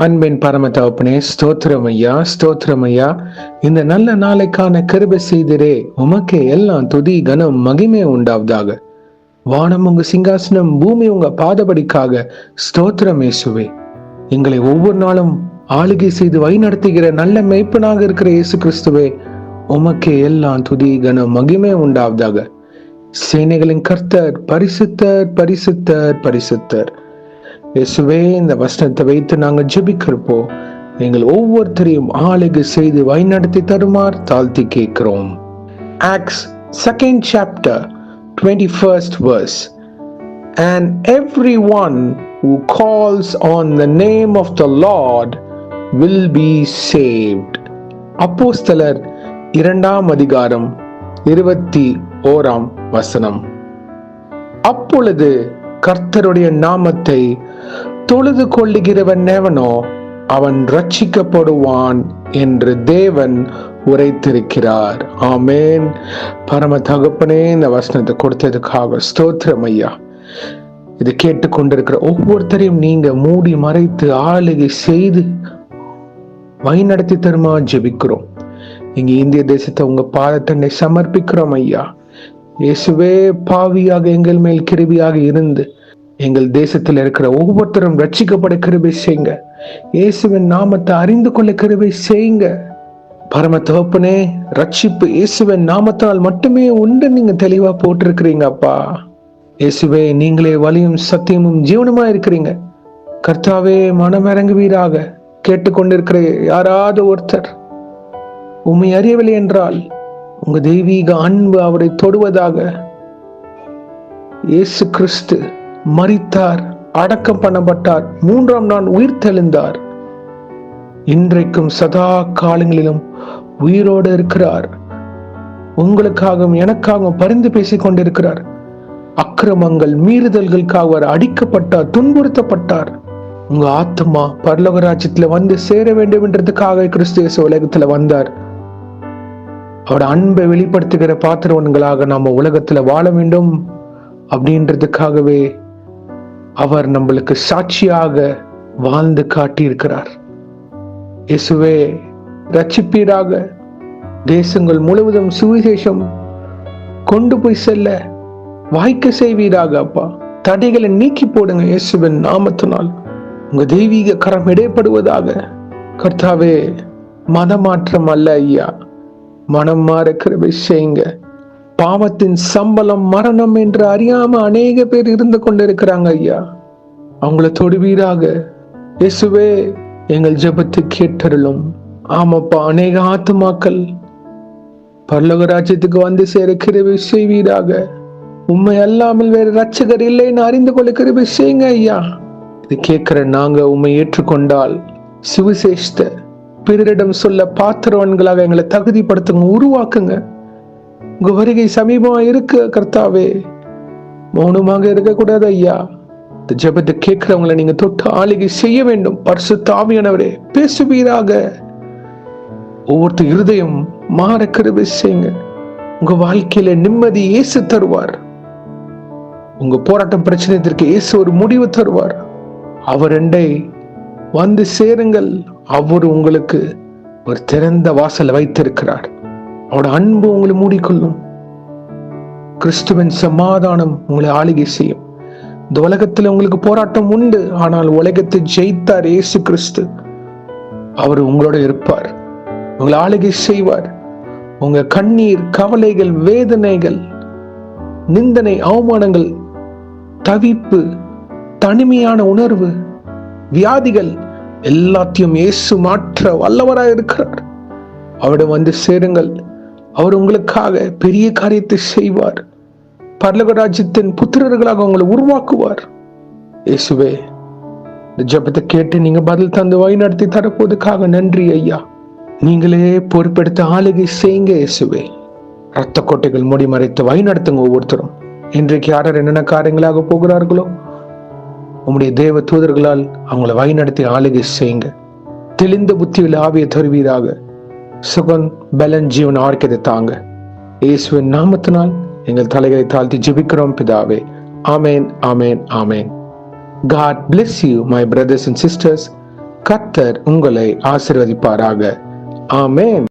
அன்பின் பரம தகப்பனே, ஸ்தோத்திரம் ஐயா, ஸ்தோத்திரம் ஐயா. இந்த நல்ல நாளைக்கான கிருபை செய்திரே, உமக்கே எல்லாம் துதி கனம் மகிமை உண்டாவதாக. வானம் உங்க சிங்காசனம், பூமி உங்க பாதபடிக்காக. ஸ்தோத்திரம் இயேசுவே. எங்களை ஒவ்வொரு நாளும் ஆளுகை செய்து வழி நடத்துகிற நல்ல மேய்ப்பனாக இருக்கிற இயேசு கிறிஸ்துவே, உமக்கே எல்லாம் துதி கனம் மகிமை உண்டாவதாக. சேனைகளின் கர்த்தர் பரிசுத்தர், பரிசுத்தர், பரிசுத்தர். இயேசுவே, இந்த வசனத்தை வைத்து நாங்கள் ஜெபிக்கிறப்போ எங்கள் ஒவ்வொருத்தரையும் ஆளுகை செய்து வழிநடத்தி தருமாறு தாழ்த்தி கேட்கிறோம். Acts 2nd chapter 21st verse. And everyone who calls on the name of the Lord will be saved. அப்போஸ்தலர் 2ஆம் அதிகாரம் 21ஆம் வசனம். அப்பொழுது கர்த்தருடைய நாமத்தை தொழுது கொள்ளுகிறவன் எவனோ அவன் ரட்சிக்கப்படுவான் என்று தேவன் உரைத்திருக்கிறார். ஆமேன். பரம தகப்பனே, இந்த வசனத்தை கொடுத்ததுக்காக ஸ்தோத்திரம் ஐயா. இது கேட்டுக்கொண்டிருக்கிற ஒவ்வொருத்தரையும் நீங்க மூடி மறைத்து ஆளுகை செய்து வழிநடத்தி தருமா ஜெபிக்கிறோம். இங்க இந்திய தேசத்தை உங்க பாதத்தண்டை சமர்ப்பிக்கிறோம் ஐயா. இயேசுவே, பாவியாக எங்கள் மேல் கிருபையாக இருந்து எங்கள் தேசத்தில் இருக்கிற ஒவ்வொருத்தரும் ரட்சிக்கப்பட கிருபை செய்யுங்க. இயேசுவின் நாமத்தை அறிந்து கொள்ள கிருபை செய்யுங்க. பரம தகப்பனே, ரட்சிப்பு இயேசுவின் நாமத்தால் மட்டுமே உண்டு நீங்க தெளிவா போட்டிருக்கிறீங்க அப்பா. இயேசுவே, நீங்களே வழியும் சத்தியமும் ஜீவனுமா இருக்கிறீங்க. கர்த்தாவே, மனம் இறங்குவீராக. கேட்டுக்கொண்டிருக்கிற யாராவது ஒருத்தர் உம்மை அறியவில்லை என்றால் உங்க தெய்வீக அன்பு அவரை தொடுவதாக. இயேசு கிறிஸ்து மரித்தார், அடக்கம் பண்ணப்பட்டார், 3ஆம் நாள் உயிர் தெழுந்தார். இன்றைக்கும் சதா காலங்களிலும் உயிரோடு இருக்கிறார். உங்களுக்காகவும் எனக்காகவும் பரிந்து பேசிக் கொண்டிருக்கிறார். அக்கிரமங்கள் மீறுதல்களுக்காக அவர் அடிக்கப்பட்டார், துன்புறுத்தப்பட்டார். உங்க ஆத்மா பரலோக ராஜ்யத்துல வந்து சேர வேண்டும் என்றதுக்காக கிறிஸ்து இயேசு உலகத்துல வந்தார். அவரோட அன்பை வெளிப்படுத்துகிற பாத்திரவன்களாக நாம உலகத்துல வாழ வேண்டும் அப்படின்றதுக்காகவே அவர் நம்மளுக்கு சாட்சியாக வாழ்ந்து காட்டியிருக்கிறார். இயேசுவே, ரட்சிப்பீராக. தேசங்கள் முழுவதும் சுவிசேஷம் கொண்டு போய் செல்ல வாய்க்க செய்வீராக அப்பா. தடைகளை நீக்கி போடுங்க இயேசுவின் நாமத்தினால். உங்க தெய்வீக கரம் இடைப்படுவதாக. கர்த்தாவே, மதமாற்றம் அல்ல ஐயா, மனம் மாற கிருபை செய்யுங்க. பாவத்தின் சம்பளம் மரணம் என்று அறியாம அநேக பேர் இருந்து கொண்டிருக்கிறாங்க ஐயா. அவங்கள தொடுவீராக. இயேசுவே, எங்கள் ஜெபத்தை கேட்டருளும். ஆமாப்பா, அநேக ஆத்துமாக்கள் பரலோக ராஜ்யத்துக்கு வந்து சேர கிருபை செய்வீராக. உண்மை அல்லாமல் வேறு ரட்சகர் இல்லைன்னு அறிந்து கொள்ள கிருபை செய்யுங்க ஐயா. இது கேட்கிற நாங்க உண்மை ஏற்றுக்கொண்டால் சுவிசேஷத்தை பிறரிடம் சொல்ல பாத்திரவன்களாக எங்களை தகுதிப்படுத்துங்க, உருவாக்குங்க. உங்க வருகை சமீபமா இருக்கு கர்த்தாவே. மௌனமாக இருக்கக்கூடாது ஐயா. இந்த ஜெபத்தை கேட்கிறவங்களை நீங்க தொட்டு ஆளுகை செய்ய வேண்டும். பரிசுத்த ஆவியானவரே, பேசுவீராக. ஒவ்வொருத்தர் இருதயம் மாற கிருபை செய்யுங்க. உங்க வாழ்க்கையில நிம்மதி இயேசு தருவார். உங்க போராட்டம் பிரச்சனைக்கு இயேசு ஒரு முடிவு தருவார். அவர் ரெண்டை வந்து சேருங்கள். அவர் உங்களுக்கு ஒரு திறந்த வாசல் வைத்திருக்கிறார். அவரோட அன்பு உங்களை மூடிக்கொள்ளும். கிறிஸ்துவின் சமாதானம் உங்களை ஆளுகை செய்யும். இந்த உலகத்துல உங்களுக்கு போராட்டம் உண்டு, ஆனால் உலகத்தை ஜெயித்தார் இயேசு கிறிஸ்து. அவர் உங்களோட இருப்பார், உங்களை ஆளுகை செய்வார். உங்க கண்ணீர், கவலைகள், வேதனைகள், நிந்தனை, அவமானங்கள், தவிப்பு, தனிமையான உணர்வு, வியாதிகள் எல்லாத்தையும் இயேசு மாற்ற வல்லவராய் இருக்கிறார். அவரிடம் வந்து சேருங்கள். அவர் உங்களுக்காக பெரிய காரியத்தை செய்வார். பரலோக ராஜ்யத்தின் புத்திரர்களாக உங்களை உருவாக்குவார். இயேசுவே, இந்த ஜெபத்தை கேட்டு நீங்க பதில் தந்து வழி நடத்தி தரப்போதுக்காக நன்றி ஐயா. நீங்களே பொறுப்பெடுத்து ஆளுகை செய்யுங்க இயேசுவே. ரத்த கோட்டைகள் மூடி மறைத்து வழி நடத்துங்க ஒவ்வொருத்தரும். இன்றைக்கு யார் என்னென்ன காரியங்களாக போகிறார்களோ உம்முடைய தேவ தூதர்களால் அவங்களை வழி நடத்தி ஆளுகை செய்யுங்க. தெளிந்த புத்தியில் ஆவியை தருவீராக. சுகம், பலன், ஜீவன் ஆர்க்கத்தை தாங்க. இயேசுவின் நாமத்தினால் எங்கள் தலைகளை தாழ்த்தி ஜெபிக்கிறோம் பிதாவே. ஆமேன், ஆமேன், ஆமேன். God bless you, my brothers and sisters. கர்த்தர் உங்களை ஆசீர்வதிப்பாராக. ஆமென்.